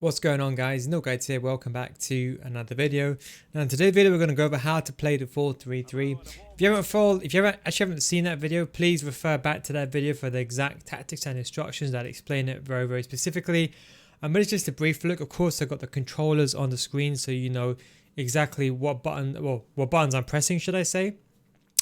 What's going on, guys? NealGuides here. Welcome back to another video. Now in today's video we're going to go over how to play the 4-3-3. If you haven't seen that video, please refer back to that video for the exact tactics and instructions that explain it very specifically. But it's just a brief look. Of course, I've got the controllers on the screen so you know exactly what buttons I'm pressing, should I say.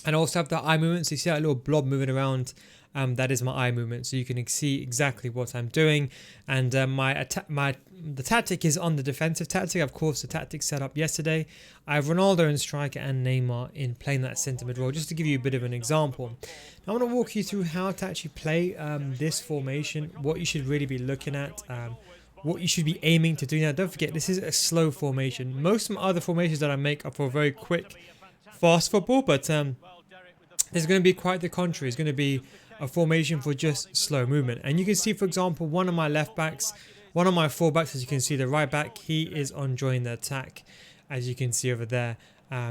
And I also have the eye movement, so you see that little blob moving around. That is my eye movement, so you can see exactly what I'm doing. And the tactic is on the defensive tactic. Of course, the tactic set up yesterday. I have Ronaldo in striker and Neymar in playing that centre mid role, just to give you a bit of an example. Now, I want to walk you through how to actually play this formation, what you should really be looking at, what you should be aiming to do. Now, don't forget, this is a slow formation. Most of my other formations that I make are for very quick, fast football, but there's going to be quite the contrary. It's going to be a formation for just slow movement. And you can see, for example, one of my left backs, one of my full backs, as you can see, the right back, he is on join the attack, as you can see over there.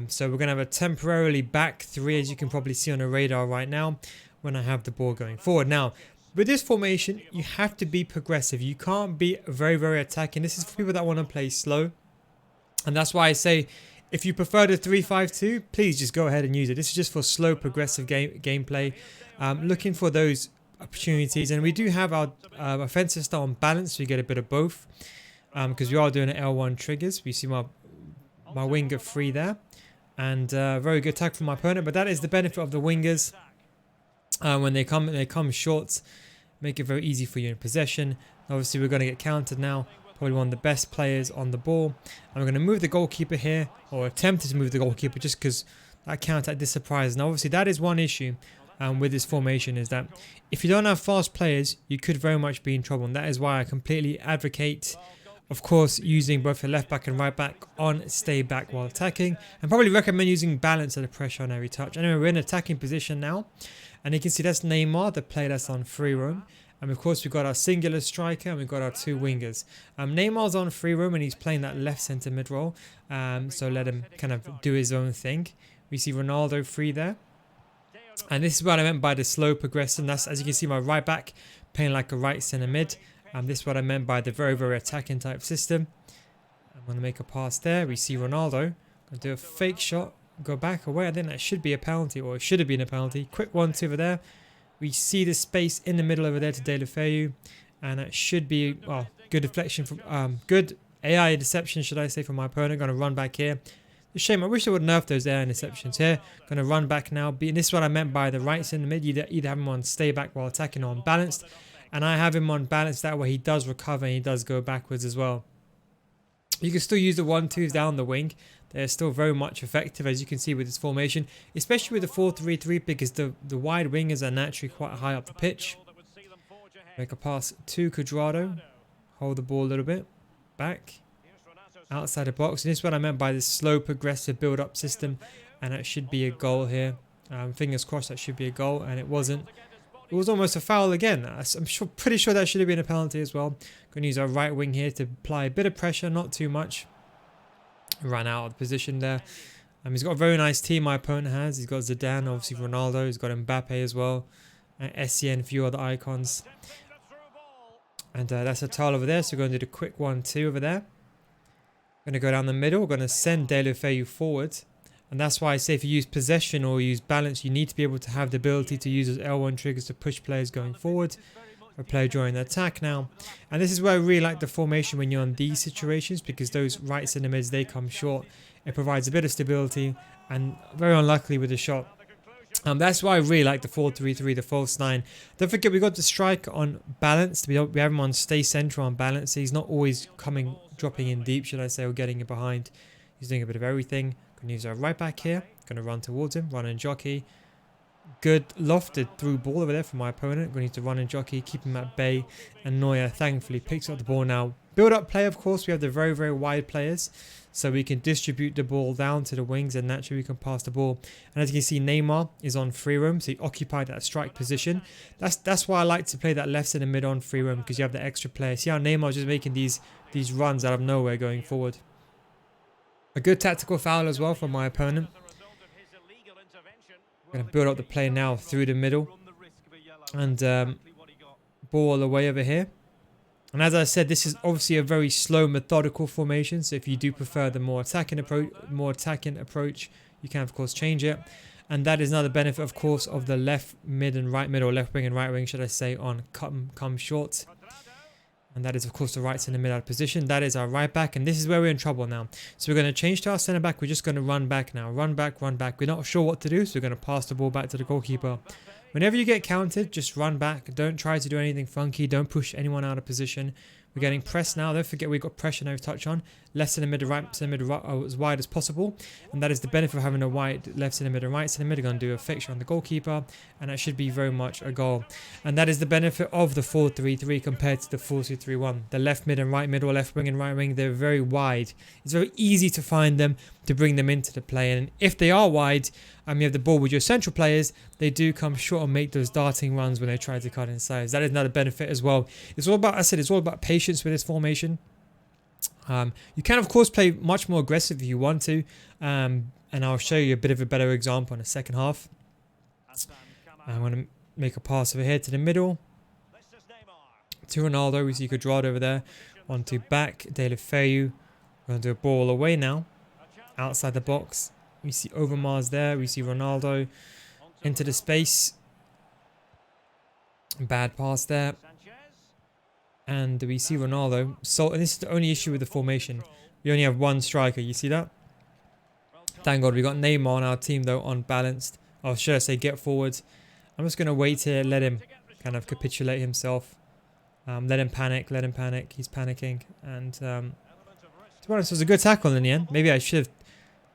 So we're going to have a temporarily back three, as you can probably see on the radar right now, when I have the ball going forward. Now, with this formation, you have to be progressive. You can't be very attacking. This is for people that want to play slow. And that's why I say, if you prefer the 3-5-2, please just go ahead and use it. This is just for slow, progressive gameplay. Looking for those opportunities. And we do have our offensive style on balance, so you get a bit of both. Because we are doing L1 triggers. We see my winger free there. And very good attack from my opponent. But that is the benefit of the wingers. When they come short, make it very easy for you in possession. Obviously, we're going to get countered now. Probably one of the best players on the ball. And we're going to move the goalkeeper here, or attempted to move the goalkeeper, just because that counter did surprise. And obviously that is one issue with this formation, is that if you don't have fast players, you could very much be in trouble. And that is why I completely advocate, of course, using both the left back and right back on stay back while attacking. And probably recommend using balance at the pressure on every touch. Anyway, we're in attacking position now. And you can see that's Neymar, the player that's on free roam. And of course, we've got our singular striker and we've got our two wingers. Neymar's on free roam and he's playing that left centre mid role. So let him kind of do his own thing. We see Ronaldo free there. And this is what I meant by the slow progression. That's, as you can see, my right back playing like a right centre mid. This is what I meant by the very attacking type system. I'm going to make a pass there. We see Ronaldo. Going to do a fake shot. Go back away. I think that should be a penalty, or it should have been a penalty. Quick 1-2 over there. We see the space in the middle over there to Deulofeu, and that should be, well, good deflection from good AI deception, should I say, from my opponent. Going to run back here. It's a shame. I wish I would nerf those AI deceptions here. Going to run back now. And this is what I meant by the rights in the mid. You either have him on stay back while attacking or on balanced, and I have him on balanced. That way he does recover and he does go backwards as well. You can still use the 1-2s down the wing. They're still very much effective, as you can see with this formation, especially with the 4-3-3, because the wide wingers are naturally quite high up the pitch. Make a pass to Cuadrado. Hold the ball a little bit. Back. Outside the box. And this is what I meant by this slow, progressive build-up system. And that should be a goal here. Fingers crossed that should be a goal. And it wasn't. It was almost a foul again. I'm pretty sure that should have been a penalty as well. Going to use our right wing here to apply a bit of pressure, not too much. Ran out of the position there. He's got a very nice team, my opponent has. He's got Zidane, obviously Ronaldo. He's got Mbappe as well. And Essien, a few other icons. And that's a tile over there. So we're going to do the quick 1-2 over there. Going to go down the middle. We're going to send Deulofeu forward. And that's why I say if you use possession or use balance, you need to be able to have the ability to use those L1 triggers to push players going forward. Or play during the attack now. And this is where I really like the formation when you're in these situations, because those rights in the mids, they come short. It provides a bit of stability, and very unlucky with the shot. That's why I really like the 4-3-3, the false 9. Don't forget, we got the striker on balance. We have him on stay central on balance. He's not always dropping in deep, should I say, or getting it behind. He's doing a bit of everything. Going to use our right back here. Going to run towards him, run and jockey. Good lofted through ball over there from my opponent. We need to run and jockey, keep him at bay. And Neuer thankfully picks up the ball now. Build up play, of course. We have the very wide players. So we can distribute the ball down to the wings, and naturally we can pass the ball. And as you can see, Neymar is on free roam. So he occupied that strike position. That's why I like to play that left in the mid on free roam, because you have the extra player. See how Neymar is just making these runs out of nowhere going forward. A good tactical foul as well from my opponent. Going to build up the play now through the middle. And ball away over here. And as I said, this is obviously a very slow, methodical formation. So if you do prefer the more attacking approach, you can of course change it. And that is another benefit, of course, of the left mid and right mid, or left wing and right wing, should I say, on come short. And that is, of course, the right centre mid out of position. That is our right back. And this is where we're in trouble now. So we're going to change to our centre back. We're just going to run back now. Run back, run back. We're not sure what to do. So we're going to pass the ball back to the goalkeeper. Whenever you get counted, just run back. Don't try to do anything funky. Don't push anyone out of position. We're getting pressed now. Don't forget we've got pressure now. Touch on left centre mid, right centre mid, as wide as possible, and that is the benefit of having a wide left centre mid and right centre mid. We're going to do a fixture on the goalkeeper, and that should be very much a goal. And that is the benefit of the 4-3-3 compared to the 4-2-3-1. The left mid and right mid, or left wing and right wing, they're very wide. It's very easy to find them, to bring them into the play, and if they are wide and you have the ball with your central players, they do come short and make those darting runs when they try to cut inside. That is another benefit as well. It's all about, I said, it's all about patience with this formation. You can of course play much more aggressive if you want to, and I'll show you a bit of a better example in the second half. I'm going to make a pass over here to the middle to Ronaldo. We see Cuadrado over there. 1-2 back, De La Feu. We're going to do a ball away now, outside the box. We see Overmars there. We see Ronaldo into the space. Bad pass there. And we see Ronaldo. So, and this is the only issue with the formation. We only have one striker. You see that? Thank God we got Neymar on our team though, unbalanced. Or should I say get forwards. I'm just going to wait here. Let him kind of capitulate himself. Let him panic. Let him panic. He's panicking. And to be honest, it was a good tackle in the end. Maybe I should have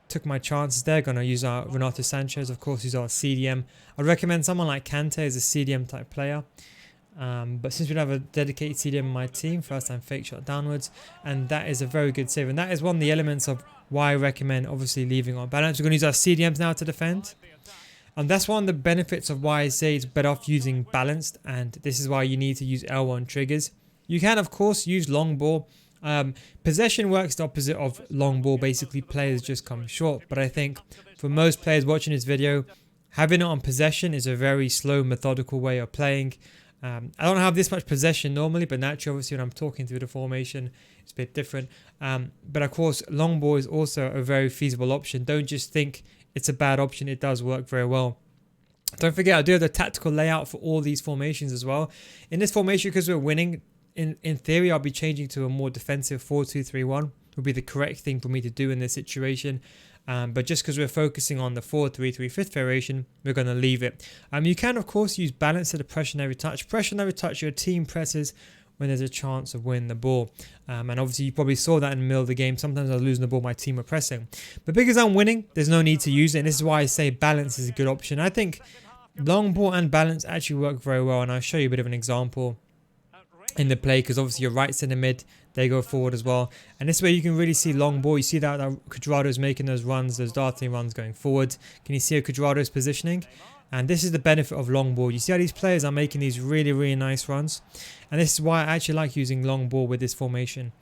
took my chances there. Going to use our Renato Sanchez. Of course, he's our CDM. I'd recommend someone like Kante as a CDM type player. But since we don't have a dedicated CDM in my team, first time fake shot downwards, and that is a very good save, and that is one of the elements of why I recommend obviously leaving on balance. We're going to use our CDMs now to defend, and that's one of the benefits of why I say it's better off using balanced, and this is why you need to use L1 triggers. You can of course use long ball. Possession works the opposite of long ball, basically players just come short, but I think for most players watching this video, having it on possession is a very slow, methodical way of playing. I don't have this much possession normally, but naturally, obviously, when I'm talking through the formation, it's a bit different. But of course, long ball is also a very feasible option. Don't just think it's a bad option. It does work very well. Don't forget, I do have the tactical layout for all these formations as well. In this formation, because we're winning, in theory, I'll be changing to a more defensive 4-2-3-1. Would be the correct thing for me to do in this situation. But just because we're focusing on the 4-3-3 fifth variation, we're going to leave it. You can, of course, use balance to the pressure and every touch. Pressure and every touch, your team presses when there's a chance of winning the ball. And obviously, you probably saw that in the middle of the game. Sometimes I was losing the ball, my team were pressing. But because I'm winning, there's no need to use it. And this is why I say balance is a good option. I think long ball and balance actually work very well. And I'll show you a bit of an example in the play, because obviously your right centre mid, they go forward as well, and this way you can really see long ball. You see that Cuadrado is making those runs, those darting runs going forward. Can you see how Cuadrado is positioning? And this is the benefit of long ball. You see how these players are making these really, really nice runs, and this is why I actually like using long ball with this formation.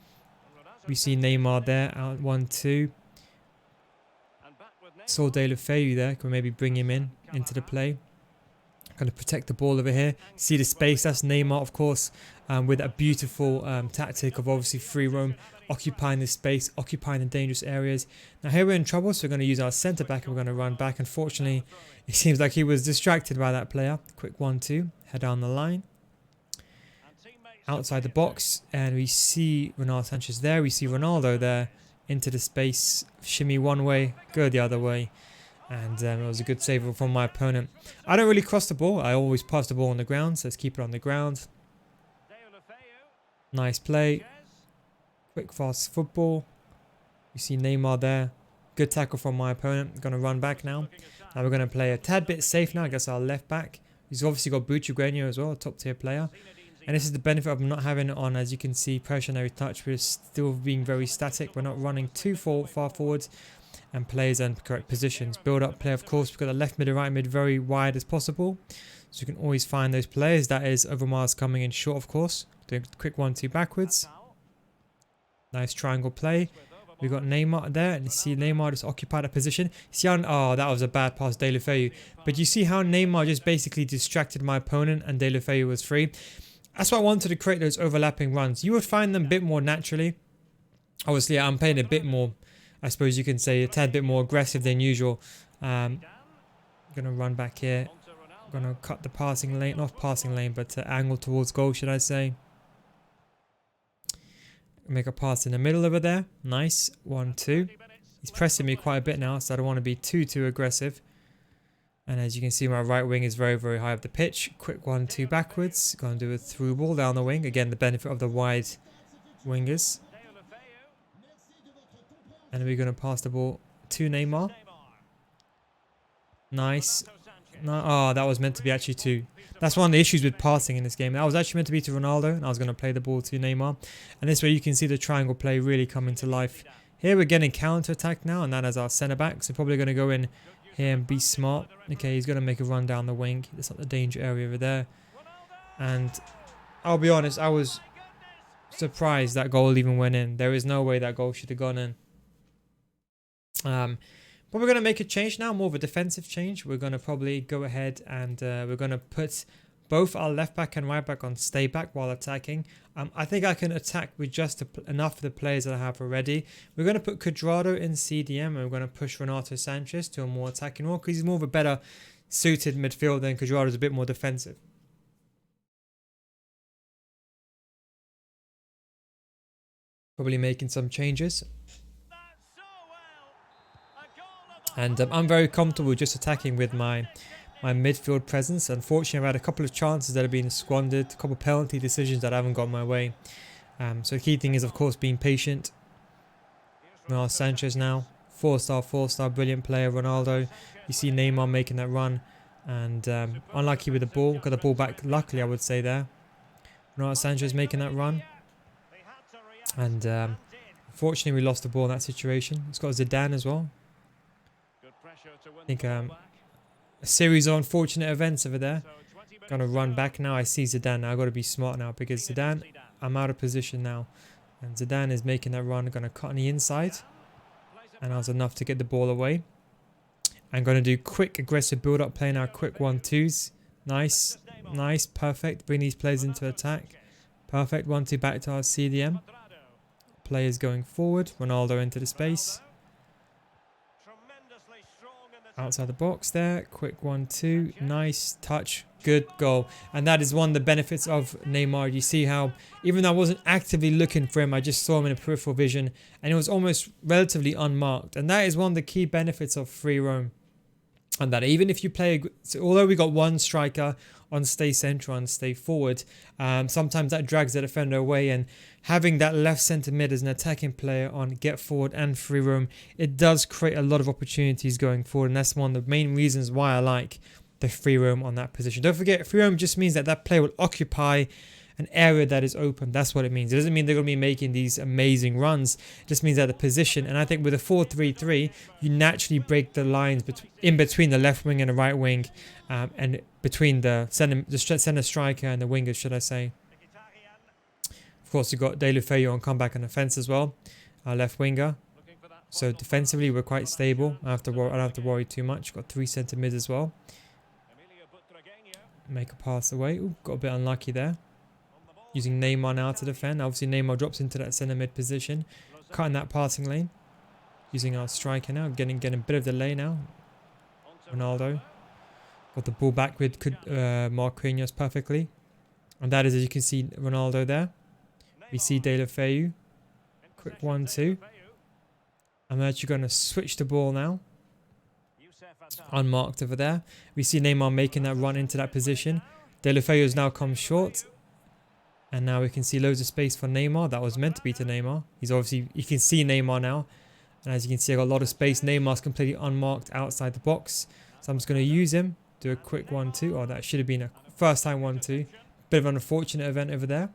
We see Neymar there out 1-2. Saw De La Feu there. Can we maybe bring him into the play? Going to protect the ball over here. See the space. That's Neymar, of course, with a beautiful tactic of obviously free roam, occupying the space, occupying the dangerous areas. Now here we're in trouble, so we're going to use our centre back and we're going to run back. Unfortunately, it seems like he was distracted by that player. Quick 1-2, head down the line, outside the box, and we see Renato Sanchez there. We see Ronaldo there into the space, shimmy one way, go the other way. And it was a good save from my opponent. I don't really cross the ball. I always pass the ball on the ground. So let's keep it on the ground. Nice play. Quick, fast football. You see Neymar there. Good tackle from my opponent. Going to run back now. Now we're going to play a tad bit safe now. I guess our left back. He's obviously got Bucci as well, a top tier player. And this is the benefit of not having it on. As you can see, pressure and every touch. We're still being very static. We're not running too far forwards. And players in correct positions. Build up play, of course. We've got the left mid and right mid very wide as possible. So you can always find those players. That is Overmars coming in short, of course. Doing a quick 1-2 backwards. Nice triangle play. We got Neymar there. And you see Neymar just occupied a position. See how, oh, that was a bad pass, De La Feu. But you see how Neymar just basically distracted my opponent and De La Feu was free. that's why I wanted to create those overlapping runs. You would find them a bit more naturally. Obviously, I'm playing a bit more, I suppose you can say, a tad bit more aggressive than usual. I'm going to run back here. I'm going to cut the passing lane, not passing lane, but angle towards goal, should I say. Make a pass in the middle over there. Nice. 1-2. He's pressing me quite a bit now, so I don't want to be too aggressive. And as you can see, my right wing is very high up the pitch. Quick 1-2 backwards. Going to do a through ball down the wing. Again, the benefit of the wide wingers. And we're going to pass the ball to Neymar. Nice. No, oh, that was meant to be actually to... That's one of the issues with passing in this game. That was actually meant to be to Ronaldo, and I was going to play the ball to Neymar. And this way you can see the triangle play really coming to life. Here we're getting counter-attack now, and that is our centre-back. So probably going to go in here and be smart. Okay, he's going to make a run down the wing. That's not the danger area over there. And I'll be honest, I was surprised that goal even went in. There is no way that goal should have gone in. But we're going to make a change now, more of a defensive change. We're going to probably go ahead and we're going to put both our left back and right back on stay back while attacking. I think I can attack with just enough of the players that I have already. We're going to put Cuadrado in CDM and we're going to push Renato Sanchez to a more attacking role because he's more of a better suited midfielder and Cuadrado is a bit more defensive. Probably making some changes. And I'm very comfortable just attacking with my midfield presence. Unfortunately, I've had a couple of chances that have been squandered, a couple of penalty decisions that haven't gone my way. So the key thing is, of course, being patient. Ronaldo Sanchez now, 4-star, brilliant player. Ronaldo, you see Neymar making that run. And unlucky with the ball, got the ball back, luckily I would say there. Ronaldo Sanchez making that run. And unfortunately, we lost the ball in that situation. It's got Zidane as well. I think a series of unfortunate events over there. Gonna run back now. I see Zidane now. I've got to be smart now because Zidane, I'm out of position now. And Zidane is making that run. Gonna cut on the inside. And that was enough to get the ball away. I'm gonna do quick aggressive build up, playing our quick 1-2s. Nice. Nice. Perfect. Bring these players into attack. Perfect. 1-2 back to our CDM. Players going forward. Ronaldo into the space. Outside the box there. Quick 1-2. Nice touch. Good goal. And that is one of the benefits of Neymar. You see how, even though I wasn't actively looking for him, I just saw him in a peripheral vision. And it was almost relatively unmarked. And that is one of the key benefits of free roam. And that even if you play, so although we got one striker on stay central and stay forward, sometimes that drags the defender away, and having that left centre mid as an attacking player on get forward and free roam, it does create a lot of opportunities going forward, and that's one of the main reasons why I like the free roam on that position. Don't forget, free roam just means that that player will occupy an area that is open. That's what it means. It doesn't mean they're going to be making these amazing runs. It just means that the position, and I think with a 4-3-3, you naturally break the lines in between the left wing and the right wing, and between the center striker and the wingers, should I say. Of course, you've got Deulofeu on comeback and offense as well, our left winger. So defensively, we're quite stable. I don't have to worry too much. Got 3 centre mids as well. Make a pass away. Ooh, got a bit unlucky there. Using Neymar now to defend. Obviously, Neymar drops into that centre mid position. Cutting that passing lane. Using our striker now. Getting a bit of delay now. Ronaldo. Got the ball back with Marquinhos perfectly. And that is, as you can see, Ronaldo there. We see Deulofeu. Quick 1-2. I'm actually going to switch the ball now. Unmarked over there. We see Neymar making that run into that position. Deulofeu has now come short. And now we can see loads of space for Neymar. That was meant to be to Neymar. He's obviously, you can see Neymar now. And as you can see, I got a lot of space. Neymar's completely unmarked outside the box. So I'm just going to use him. Do a quick 1-2. Oh, that should have been a first time 1-2. Bit of an unfortunate event over there.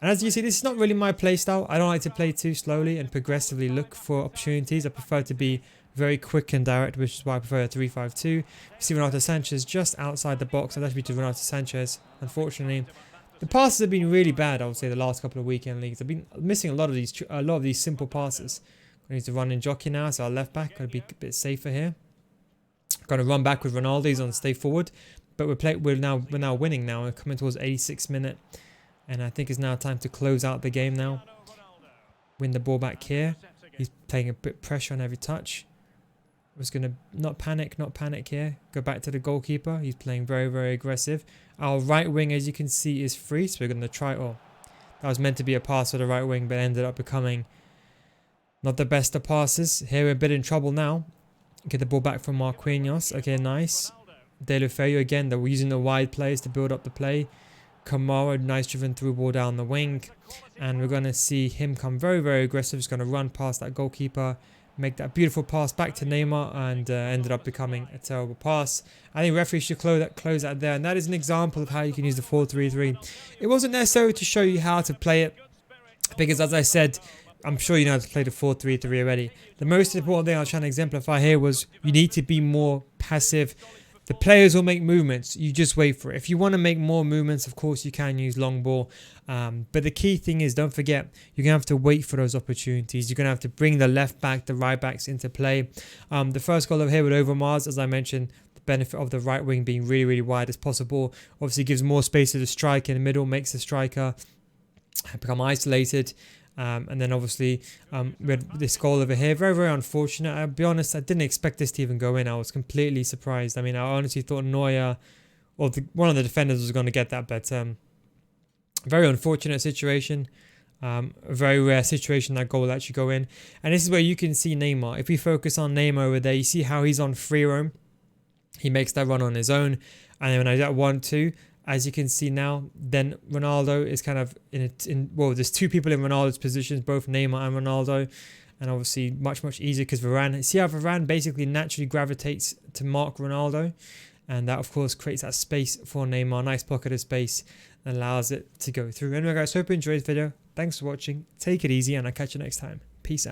And as you see, this is not really my play style. I don't like to play too slowly and progressively look for opportunities. I prefer to be very quick and direct, which is why I prefer a 3-5-2. You see Renato Sanchez just outside the box. And that should be to Renato Sanchez. Unfortunately, the passes have been really bad, I would say, the last couple of weekend leagues. I've been missing a lot of these simple passes. I need to run in jockey now, so our left back got to be a bit safer here. Got to run back with Ronaldo. He's on stay forward, but we're now winning now. We're coming towards 86th minute. And I think it's now time to close out the game now. Win the ball back here. He's playing a bit pressure on every touch. Was going to not panic here. Go back to the goalkeeper. He's playing very, very aggressive. Our right wing, as you can see, is free. So we're going to try... Oh, that was meant to be a pass for the right wing, but ended up becoming not the best of passes. Here we're a bit in trouble now. Get the ball back from Marquinhos. Okay, nice. Deulofeu again. They're using the wide plays to build up the play. Kamara, nice driven through ball down the wing. And we're going to see him come very, very aggressive. He's going to run past that goalkeeper. Make that beautiful pass back to Neymar, and ended up becoming a terrible pass. I think referee should close that there. And that is an example of how you can use the 4-3-3. It wasn't necessary to show you how to play it, because as I said, I'm sure you know how to play the 4-3-3 already. The most important thing I was trying to exemplify here was you need to be more passive. The players will make movements. You just wait for it. If you want to make more movements, of course, you can use long ball. But the key thing is, don't forget, you're going to have to wait for those opportunities. You're going to have to bring the left back, the right backs into play. The first goal over here with Overmars, as I mentioned, the benefit of the right wing being really, really wide as possible. Obviously gives more space to the striker in the middle, makes the striker become isolated. And then obviously with this goal over here, very, very unfortunate. I'll be honest, I didn't expect this to even go in. I was completely surprised. I mean, I honestly thought Neuer or one of the defenders was going to get that, but very unfortunate situation. A very rare situation that goal will actually go in. And this is where you can see Neymar. If we focus on Neymar over there, you see how he's on free roam. He makes that run on his own. And then when I do that 1-2, as you can see now, then Ronaldo is kind of well, there's two people in Ronaldo's positions, both Neymar and Ronaldo. And obviously much, much easier because Varane, see how Varane basically naturally gravitates to mark Ronaldo. And that, of course, creates that space for Neymar. Nice pocket of space and allows it to go through. Anyway, guys, hope you enjoyed this video. Thanks for watching. Take it easy, and I'll catch you next time. Peace out.